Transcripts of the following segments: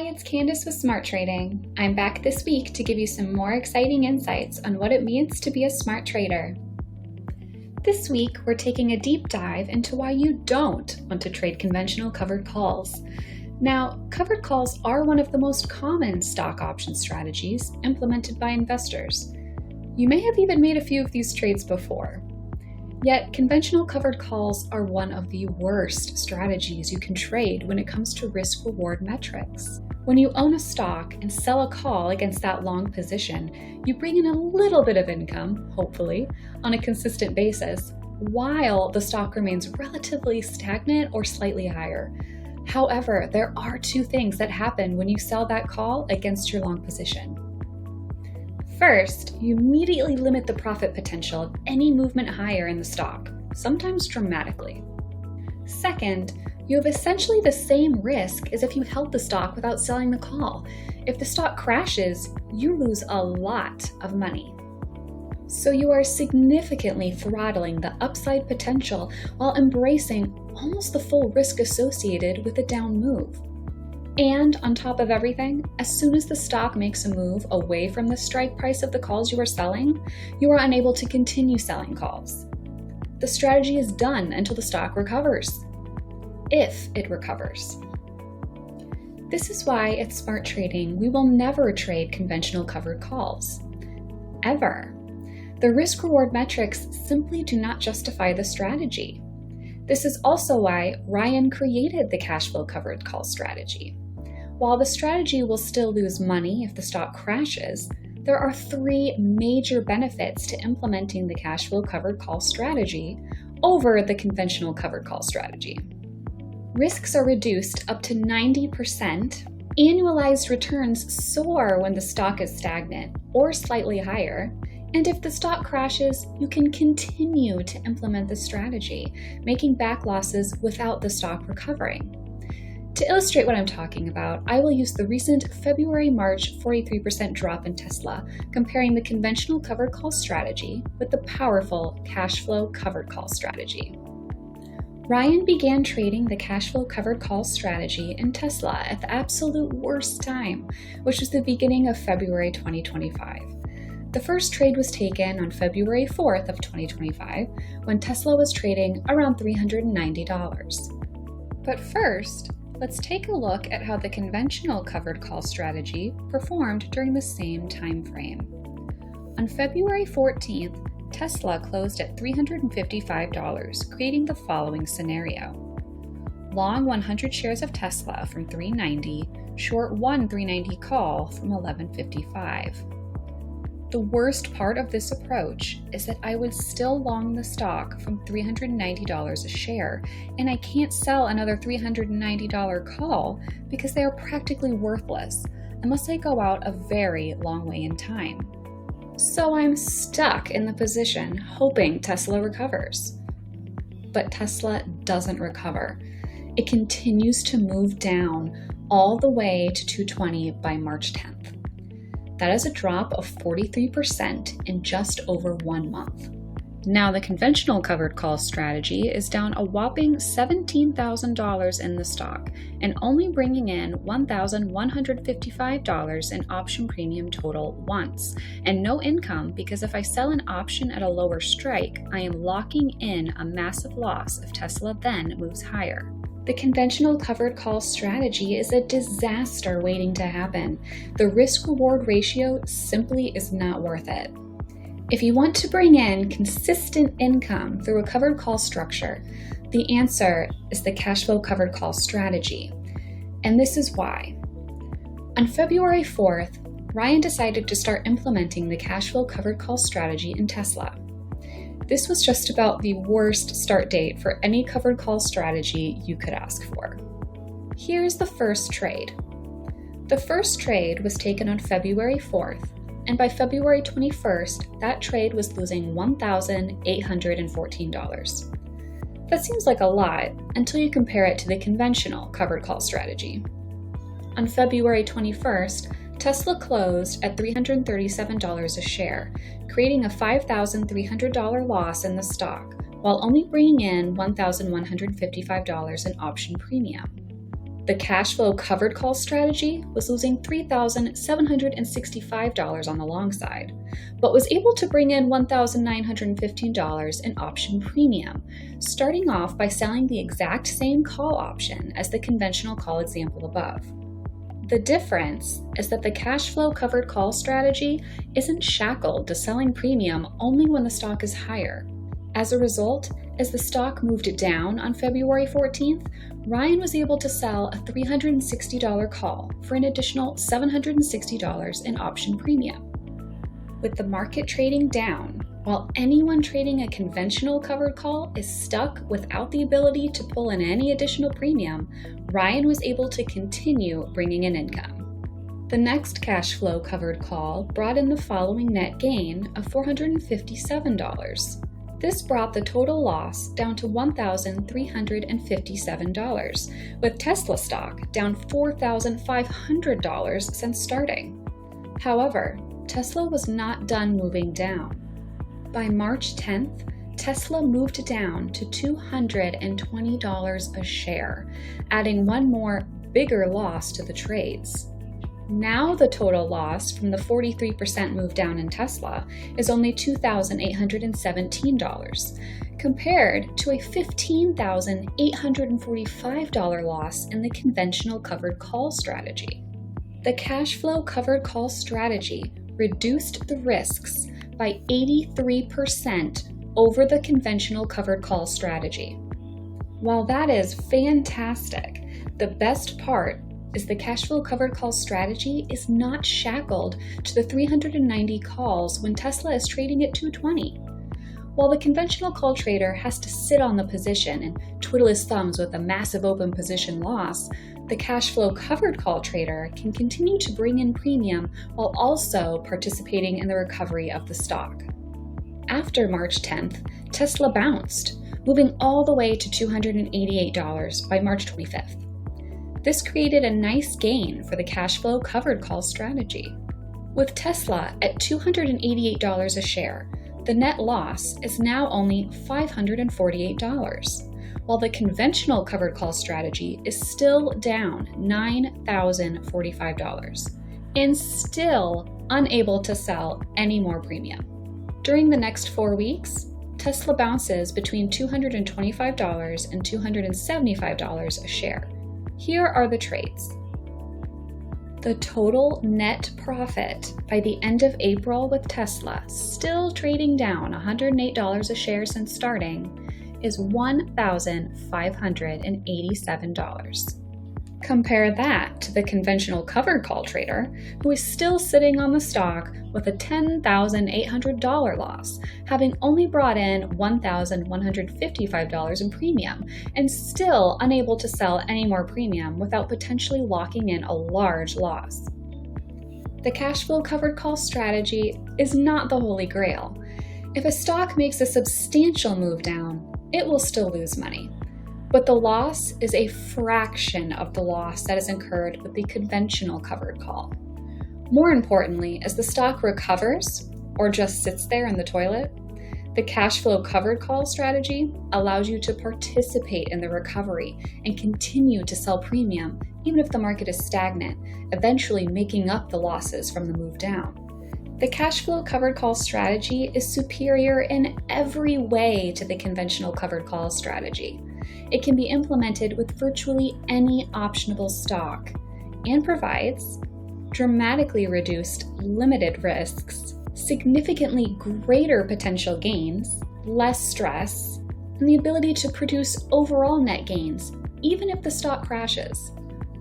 it's Candace with SmartTrading. I'm back this week to give you some more exciting insights on what it means to be a smart trader. This week, we're taking a deep dive into why you don't want to trade conventional covered calls. Now, covered calls are one of the most common stock option strategies implemented by investors. You may have even made a few of these trades before. Yet, conventional covered calls are one of the worst strategies you can trade when it comes to risk-reward metrics. When you own a stock and sell a call against that long position, you bring in a little bit of income, hopefully, on a consistent basis, while the stock remains relatively stagnant or slightly higher. However, there are two things that happen when you sell that call against your long position. First, you immediately limit the profit potential of any movement higher in the stock, sometimes dramatically. Second, you have essentially the same risk as if you held the stock without selling the call. If the stock crashes, you lose a lot of money. So you are significantly throttling the upside potential while embracing almost the full risk associated with a down move. And on top of everything, as soon as the stock makes a move away from the strike price of the calls you are selling, you are unable to continue selling calls. The strategy is done until the stock recovers, if it recovers. This is why at SmartTrading, we will never trade conventional covered calls. Ever. The risk-reward metrics simply do not justify the strategy. This is also why Ryan created the CashFlow covered call strategy. While the strategy will still lose money if the stock crashes, there are three major benefits to implementing the CashFlow covered call strategy over the conventional covered call strategy. Risks are reduced up to 90%, annualized returns soar when the stock is stagnant or slightly higher, and if the stock crashes, you can continue to implement the strategy, making back losses without the stock recovering. To illustrate what I'm talking about, I will use the recent February-March 43% drop in Tesla, comparing the conventional covered call strategy with the powerful CashFlow covered call strategy. Ryan began trading the CashFlow covered call strategy in Tesla at the absolute worst time, which was the beginning of February 2025. The first trade was taken on February 4th of 2025, when Tesla was trading around $390. But first, let's take a look at how the conventional covered call strategy performed during the same time frame. On February 14th, Tesla closed at $355, creating the following scenario. Long 100 shares of Tesla from $390, short one $390 call from $1155. The worst part of this approach is that I would still long the stock from $390 a share, and I can't sell another $390 call because they are practically worthless unless I go out a very long way in time. So I'm stuck in the position hoping Tesla recovers. But Tesla doesn't recover. It continues to move down all the way to 220 by March 10th. That is a drop of 43% in just over 1 month. Now, the conventional covered call strategy is down a whopping $17,000 in the stock and only bringing in $1,155 in option premium total once, and no income because if I sell an option at a lower strike, I am locking in a massive loss if Tesla then moves higher. The conventional covered call strategy is a disaster waiting to happen. The risk-reward ratio simply is not worth it. If you want to bring in consistent income through a covered call structure, the answer is the CashFlow covered call strategy. And this is why. On February 4th, Ryan decided to start implementing the CashFlow covered call strategy in Tesla. This was just about the worst start date for any covered call strategy you could ask for. Here's the first trade. The first trade was taken on February 4th, and by February 21st, that trade was losing $1,814. That seems like a lot until you compare it to the conventional covered call strategy. On February 21st, Tesla closed at $337 a share, creating a $5,300 loss in the stock, while only bringing in $1,155 in option premium. The CashFlow covered call strategy was losing $3,765 on the long side, but was able to bring in $1,915 in option premium, starting off by selling the exact same call option as the conventional call example above. The difference is that the CashFlow covered call strategy isn't shackled to selling premium only when the stock is higher. As a result, as the stock moved down on February 14th, Ryan was able to sell a $360 call for an additional $760 in option premium. With the market trading down, while anyone trading a conventional covered call is stuck without the ability to pull in any additional premium, Ryan was able to continue bringing in income. The next CashFlow covered call brought in the following net gain of $457. This brought the total loss down to $1,357, with Tesla stock down $4,500 since starting. However, Tesla was not done moving down. By March 10th, Tesla moved down to $220 a share, adding one more bigger loss to the trades. Now the total loss from the 43% move down in Tesla is only $2,817, compared to a $15,845 loss in the conventional covered call strategy. The CashFlow covered call strategy reduced the risks by 83% over the conventional covered call strategy. While that is fantastic, the best part is the CashFlow covered call strategy is not shackled to the 390 calls when Tesla is trading at 220. While the conventional call trader has to sit on the position and twiddle his thumbs with a massive open position loss, the CashFlow covered call trader can continue to bring in premium while also participating in the recovery of the stock. After March 10th, Tesla bounced, moving all the way to $288 by March 25th. This created a nice gain for the CashFlow covered call strategy. With Tesla at $288 a share, the net loss is now only $548, while the conventional covered call strategy is still down $9,045 and still unable to sell any more premium. During the next 4 weeks, Tesla bounces between $225 and $275 a share. Here are the trades. The total net profit by the end of April with Tesla still trading down $108 a share since starting is $1,587. Compare that to the conventional covered call trader, who is still sitting on the stock with a $10,800 loss, having only brought in $1,155 in premium and still unable to sell any more premium without potentially locking in a large loss. The CashFlow covered call strategy is not the holy grail. If a stock makes a substantial move down, it will still lose money. But the loss is a fraction of the loss that is incurred with the conventional covered call. More importantly, as the stock recovers or just sits there in the toilet, the CashFlow covered call strategy allows you to participate in the recovery and continue to sell premium even if the market is stagnant, eventually making up the losses from the move down. The CashFlow covered call strategy is superior in every way to the conventional covered call strategy. It can be implemented with virtually any optionable stock and provides dramatically reduced limited risks, significantly greater potential gains, less stress, and the ability to produce overall net gains, even if the stock crashes.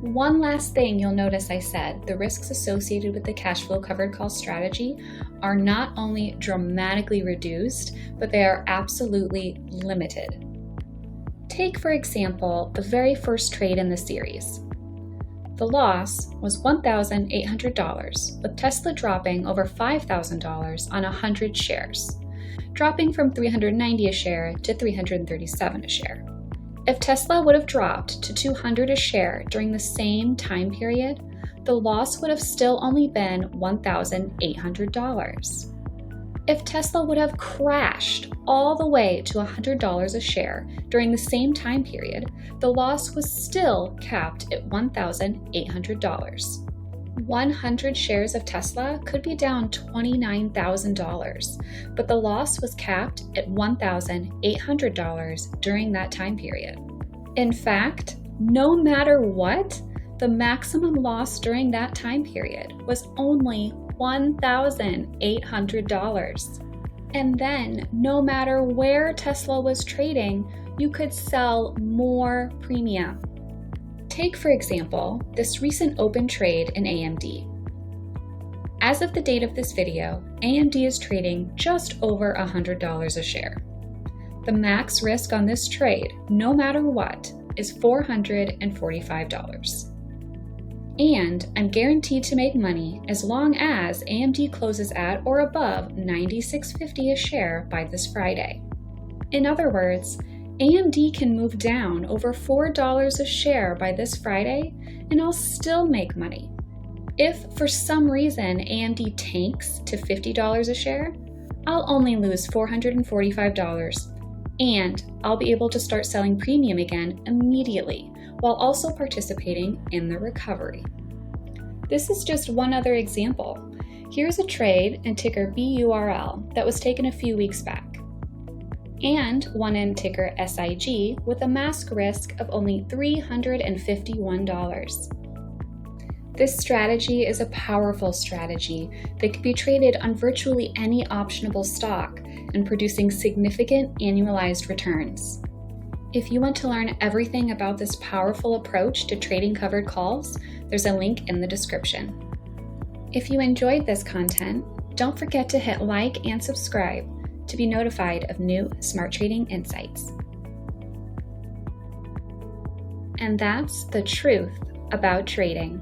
One last thing you'll notice I said, the risks associated with the CashFlow covered call strategy are not only dramatically reduced, but they are absolutely limited. Take, for example, the very first trade in the series. The loss was $1,800, with Tesla dropping over $5,000 on 100 shares, dropping from $390 a share to $337 a share. If Tesla would have dropped to $200 a share during the same time period, the loss would have still only been $1,800. If Tesla would have crashed all the way to $100 a share during the same time period, the loss was still capped at $1,800. 100 shares of Tesla could be down $29,000, but the loss was capped at $1,800 during that time period. In fact, no matter what, the maximum loss during that time period was only $1,800. And then, no matter where Tesla was trading, you could sell more premium. Take, for example, this recent open trade in AMD. As of the date of this video, AMD is trading just over $100 a share. The max risk on this trade, no matter what, is $445. And I'm guaranteed to make money as long as AMD closes at or above $96.50 a share by this Friday. In other words, AMD can move down over $4 a share by this Friday, and I'll still make money. If for some reason AMD tanks to $50 a share, I'll only lose $445, and I'll be able to start selling premium again immediately, while also participating in the recovery. This is just one other example. Here's a trade in ticker BURL that was taken a few weeks back, and one in ticker SIG with a mask risk of only $351. This strategy is a powerful strategy that can be traded on virtually any optionable stock and producing significant annualized returns. If you want to learn everything about this powerful approach to trading covered calls, there's a link in the description. If you enjoyed this content, don't forget to hit like and subscribe to be notified of new smart trading insights. And that's the truth about trading.